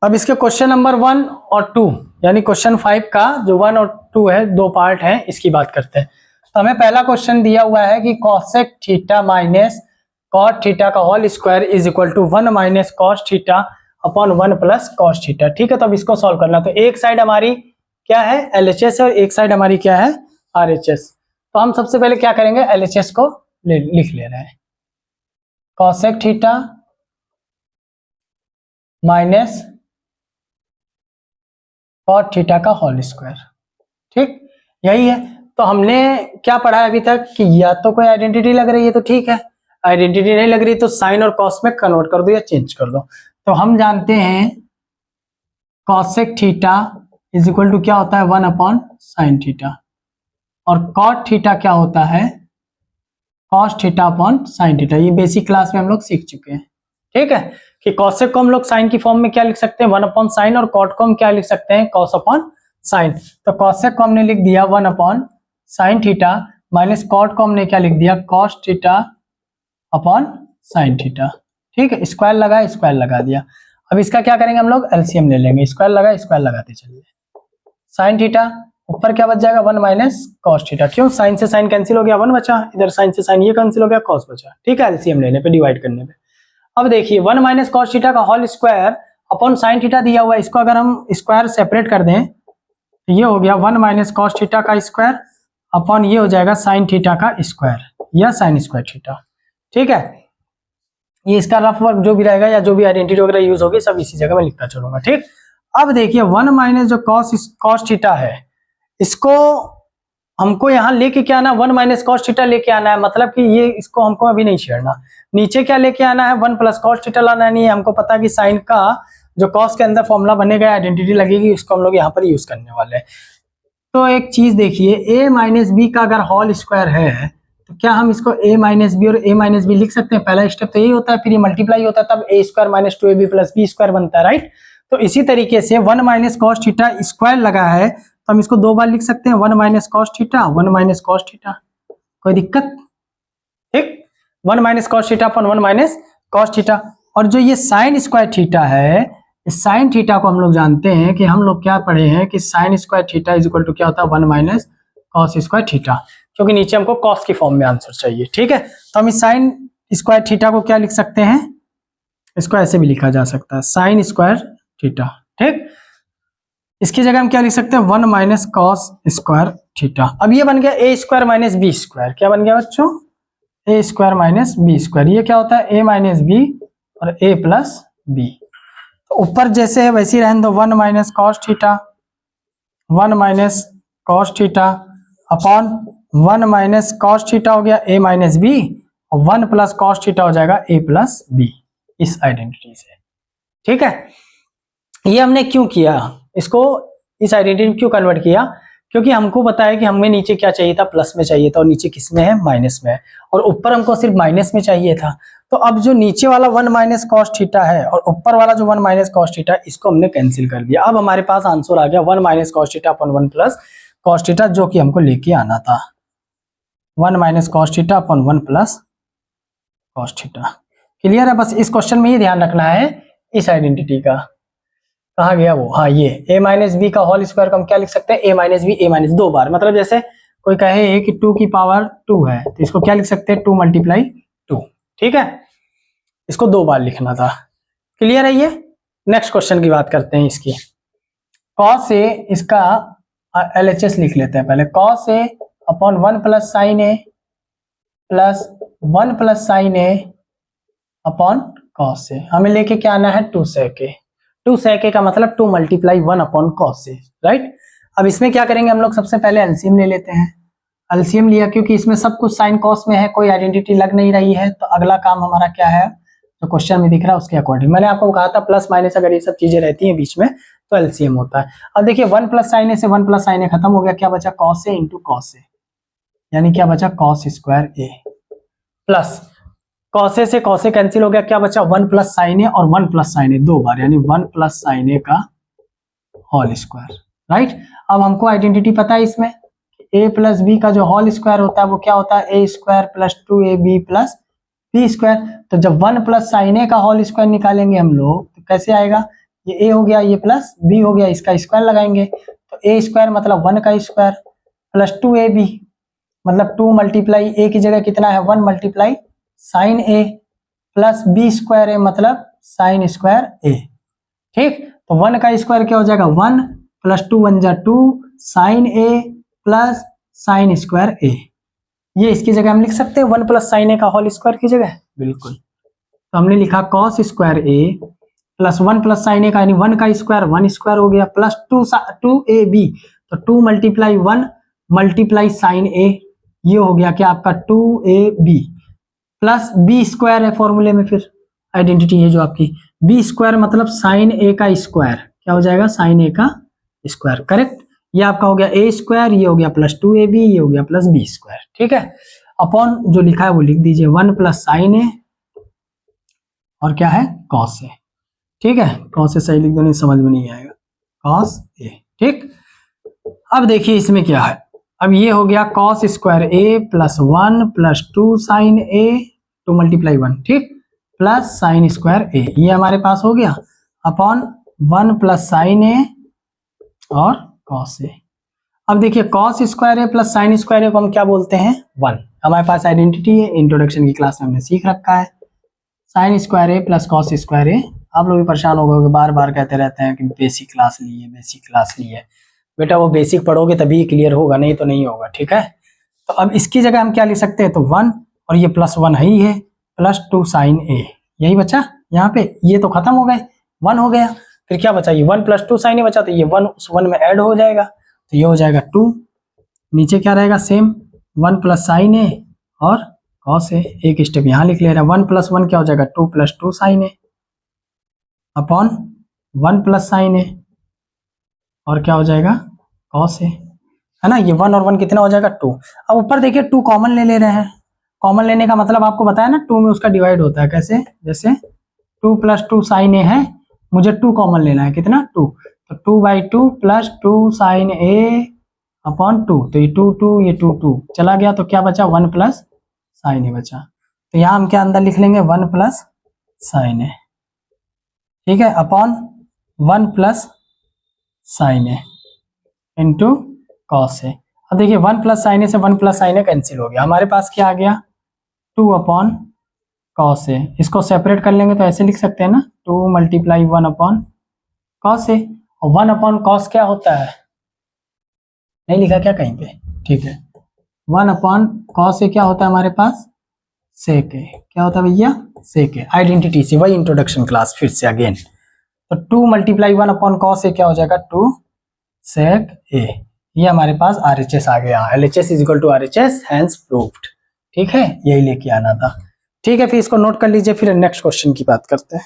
अब इसके question number 1 और 2 यानी क्वेश्चन 5 का जो 1 और 2 है, दो पार्ट है, इसकी बात करते हैं। तो हमें पहला क्वेश्चन दिया हुआ है कि cosec theta minus cot theta का whole square is equal to 1 minus cos theta upon 1 plus cos theta. ठीक है, तो अब इसको सॉल्व करना। तो एक साइड हमारी क्या है, LHS है, और एक साइड हमारी क्या है, RHS। तो हम सबसे पहले क्या करेंगे, LHS को लिख ले रहे हैं। cosec theta minus cot theta का होल स्क्वायर। ठीक, यही है। तो हमने क्या पढ़ा है अभी तक कि या तो कोई आइडेंटिटी लग रही है तो ठीक है, आइडेंटिटी नहीं लग रही तो साइन और कॉस में कन्वर्ट कर दो या चेंज कर दो। तो हम जानते हैं cosec theta is equal to क्या होता है, 1 अपॉन साइन थीटा, और cot थीटा क्या होता है, cos theta upon sine theta. ये बेसिक क्लास में हम लोग सीख चुके हैं। ठीक है, कि cosec को हम लोग साइन की फॉर्म में क्या लिख सकते हैं, 1 अपॉन साइन, और cot को हम क्या लिख सकते हैं, cos अपॉन साइन। तो cosec को हमने लिख दिया 1 upon sine theta, minus cot को हमने क्या लिख दिया, cos theta upon sine theta. ठीक है, स्क्वायर लगा दिया। अब इसका क्या करेंगे, हम लोग एलसीएम ले लेंगे, स्क्वायर लगाते चलिए। साइन थीटा ऊपर क्या बच जाएगा, 1 माइनस कॉस थीटा। क्यों, साइन से साइन कैंसिल हो गया, 1 बचा, इधर साइन से साइन ये कैंसिल हो गया, कॉस बचा। ठीक है, एलसीएम लेने पे, डिवाइड करने पे। अब देखिए 1 माइनस कॉस थीटा का whole square upon sine theta दिया हुआ है, इसको अगर हम स्क्वायर सेपरेट कर दें तो ये हो गया 1 माइनस कॉस थीटा का स्क्वायर अपॉन ये हो जाएगा साइन थीटा का स्क्वायर या साइन स्क्वायर थीटा। ठीक है, ये इसका रफ वर्क जो भी रहेगा या जो भी आइडेंटिटी वगैरह यूज होगी सब इसी जगह में लिखता चलूंगा। ठीक, अब देखिए 1 माइनस जो कॉस थीटा है, इसको हमको यहाँ लेके क्या आना, 1 माइनस कॉस थीटा लेके आना है। मतलब कि ये इसको हमको अभी नहीं छेड़ना, नीचे क्या लेके आना है, 1 प्लस कॉस थीटा लाना नहीं है। हमको पता है कि साइन का जो कॉस के अंदर फॉर्मूला बनेगा, आइडेंटिटी लगेगी, उसको हम लोग यहाँ पर यूज करने वाले हैं। तो एक चीज देखिए, a माइनस बी का अगर होल स्क्वायर है तो क्या हम इसको a माइनस बी और a माइनस बी लिख सकते हैं। पहला स्टेप तो यही होता है, फिर ये मल्टीप्लाई होता है, तब a square minus 2ab plus B square बनता है, राइट। तो इसी तरीके से 1 माइनस कॉस थीटा स्क्वायर लगा है तो हम इसको दो बार लिख सकते हैं, 1 minus cos theta, 1 minus cos theta. कोई दिक्कत, ठीक, 1 माइनस कॉस थीटा अपन 1 माइनस कॉस थीटा। और जो ये साइन स्क्वायर थीटा है, इस साइन थीटा को हम लोग जानते हैं कि हम लोग क्या पढ़े हैं कि sine square theta is equal to क्या होता है, 1 माइनस कॉस स्क्वायर थीटा, क्योंकि नीचे हमको कॉस की फॉर्म में आंसर चाहिए। ठीक है, तो हम इस साइन स्क्वायर थीटा को क्या लिख सकते हैं, इसको ऐसे भी लिखा जा सकता है, साइन स्क्वायर थीटा। ठीक, इसकी जगह हम क्या लिख सकते हैं, 1 माइनस कॉस स्क्वायर थीटा। अब ये बन गया ए स्क्वायर माइनस बी स्क्वायर। क्या बन गया बच्चों, ए स्क्वायर माइनस बी स्क्वायर। ये क्या होता है, ए माइनस बी और ए प्लस बी। तो ऊपर जैसे है वैसे ही रहने दो, 1 minus cos theta, 1 minus cos theta upon 1 minus cos theta हो गया a माइनस बी, और 1 प्लस कॉस थीटा हो जाएगा a प्लस बी, इस आइडेंटिटी से। ठीक है, ये हमने क्यों किया, इसको इस आइडेंटिटी में क्यों कन्वर्ट किया, क्योंकि हमको पता है कि हमें नीचे क्या चाहिए था, प्लस में चाहिए था, और नीचे किस में है, माइनस में है, और ऊपर हमको सिर्फ माइनस में चाहिए था। तो अब जो नीचे वाला 1 माइनस कॉस थीटा है और ऊपर वाला जो 1 माइनस कॉस थीटा, इसको हमने कैंसिल कर दिया। अब हमारे पास आंसर आ गया 1 minus cos theta upon 1 plus cos theta, जो कि हमको लेके आना था, 1 minus cos theta upon 1 plus cos theta. Clear है, बस इस क्वेश्चन में ये ध्यान रखना है इस आइडेंटिटी का। कहा गया वो, हाँ ये a माइनस बी का होल स्क्वायर को हम क्या लिख सकते हैं, a minus B, a minus दो बार। मतलब जैसे कोई कहे कि 2 की पावर 2 है तो इसको क्या लिख सकते हैं, 2 मल्टीप्लाई 2। ठीक है, इसको दो बार लिखना था। क्लियर है ये। नेक्स्ट क्वेश्चन की बात करते हैं इसकी। cos a, इसका LHS लिख लेते हैं पहले, cos a upon 1 plus sine a plus 1 plus sine a upon cos a। हमें लेके क्या आना है, 2 sec a। 2 sec a का मतलब 2 multiply 1 upon cos a, right. अब इसमें क्या करेंगे हम लोग, सबसे पहले एलसीएम ले लेते हैं। एलसीएम लिया क्योंकि इसमें सब कुछ साइन कॉस में है, कोई आइडेंटिटी लग नहीं रही है, तो अगला काम हमारा क्या है, जो क्वेश्चन में दिख रहा है उसके अकॉर्डिंग। मैंने आपको कहा था प्लस माइनस अगर ये सब चीजें रहती हैं बीच में तो एलसीएम होता है। अब देखिए 1 प्लस साइन ए से 1 प्लस साइन ए खत्म हो गया, क्या बचा, cos A into cos A, यानी क्या बचा, cos square A, plus cos A से कॉस ए कैंसिल हो गया, क्या बचा, 1 प्लस साइन ए और 1 प्लस साइन ए दो बार, यानी 1 प्लस साइन ए का होल स्क्वायर, राइट। अब हमको आइडेंटिटी पता है इसमें, a प्लस बी का जो होल स्क्वायर होता है वो क्या होता है, a square plus 2ab plus B square. तो जब 1 प्लस साइन ए का होल स्क्वायर निकालेंगे हम लोग तो कैसे आएगा, ये a हो गया, ये प्लस b हो गया, इसका स्क्वायर लगाएंगे तो a स्क्वायर मतलब 1 का स्क्वायर प्लस 2ab मतलब 2 मल्टीप्लाई a की जगह कितना है 1 multiply sine a plus b square a मतलब साइन स्क्वायर a। ठीक, तो 1 का स्क्वायर क्या हो जाएगा 1 प्लस 2 1 जा 2 sine a plus sine square a। ये इसकी जगह हम लिख सकते हैं 1 प्लस साइन a का होल स्क्वायर की जगह, बिल्कुल। तो हमने लिखा cos square a plus 1 plus sine a का यानी 1 का स्क्वायर 1 स्क्वायर हो गया प्लस 2ab तो 2 मल्टीप्लाई 1 मल्टीप्लाई साइन a, ये हो गया क्या आपका 2ab प्लस b स्क्वायर है फॉर्मूले में, फिर आइडेंटिटी है जो आपकी b स्क्वायर मतलब साइन a का स्क्वायर, क्या हो जाएगा साइन a का स्क्वायर, करेक्ट। ये आपका हो गया a स्क्वायर, ये हो गया प्लस 2ab, ये हो गया प्लस b स्क्वायर। ठीक है, अपॉन जो लिखा है वो लिख दीजिए 1 प्लस साइन a और क्या है कॉस a। ठीक है, कॉस a सही लिख दो, नहीं समझ में नहीं आएगा, कॉस a। ठीक, अब देखिए इसमें क्या है, अब ये हो गया cos square a plus 1 plus 2 sine a 2 multiply 1, ठीक, प्लस साइन स्क्वायर a, ये हमारे पास हो गया अपॉन 1 प्लस साइन a और कॉस a। अब देखिए cos square a plus sine square a को हम क्या बोलते हैं 1, हमारे पास आइडेंटिटी है, इंट्रोडक्शन की क्लास में हमने सीख रखा है। Sign square a plus cos square a, आप लोग भी परेशान हो गए, बार बार कहते रहते हैं कि बेसिक क्लास ली है, बेसिक क्लास ली है। बेटा वो बेसिक पढ़ोगे तभी क्लियर होगा, नहीं तो नहीं होगा। ठीक है, तो अब इसकी जगह हम क्या लिख सकते हैं, तो 1 और ये प्लस 1 है ही है, प्लस 2 साइन a, यही बचा यहाँ पे, ये तो खत्म हो गए, 1 हो गया, फिर क्या बचा, ये 1 प्लस 2 साइन a बचा, तो ये 1 उस 1 में ऐड हो जाएगा, तो ये हो जाएगा 2, नीचे क्या रहेगा सेम 1 प्लस साइन a और कॉस a, एक स्टेप यहाँ लिख ले रहा है, 1 प्लस 1 क्या हो जाएगा 2 plus 2 sine a upon 1 plus sine a और क्या हो जाएगा कॉस a, है ना। ये 1 और 1 कितना हो जाएगा 2। अब ऊपर देखिए 2 कॉमन ले रहे हैं, कॉमन लेने का मतलब आपको बताया ना 2 में उसका डिवाइड होता है, कैसे, जैसे 2 प्लस 2 साइन a है, मुझे 2 कॉमन लेना है, कितना 2, तो 2/2 प्लस 2 साइन a अपॉन 2, तो ये 2 2 ये 2 2 चला गया, तो क्या बचा 1 प्लस साइन a बचा, तो यहाँ हम क्या अंदर लिख लेंगे 1 प्लस साइन a, ठीक है, upon 1 plus sine a into cos a। अब देखिए 1 प्लस साइन a से 1 प्लस साइन a कैंसिल हो गया, हमारे पास क्या आ गया 2 अपॉन कॉस a। इसको सेपरेट कर लेंगे तो ऐसे लिख सकते हैं ना 2 मल्टीप्लाई 1 अपॉन कॉस a, और 1 अपॉन कॉस क्या होता है, नहीं लिखा क्या कहीं पे, ठीक है, 1 अपॉन कॉस a क्या होता है हमारे पास सेक a, क्या होता है भैया सेक a, आइडेंटिटी से वही इंट्रोडक्शन क्लास फिर से अगेन, तो 2 मल्टीप्लाई 1 अपॉन कॉस a क्या हो जाएगा 2 सेक a, ये हमारे पास RHS आ गया, LHS is equal to RHS hence proved. ठीक है, यही लेके आना था। ठीक है, फिर इसको नोट कर लीजिए, फिर नेक्स्ट क्वेश्चन की बात करते हैं।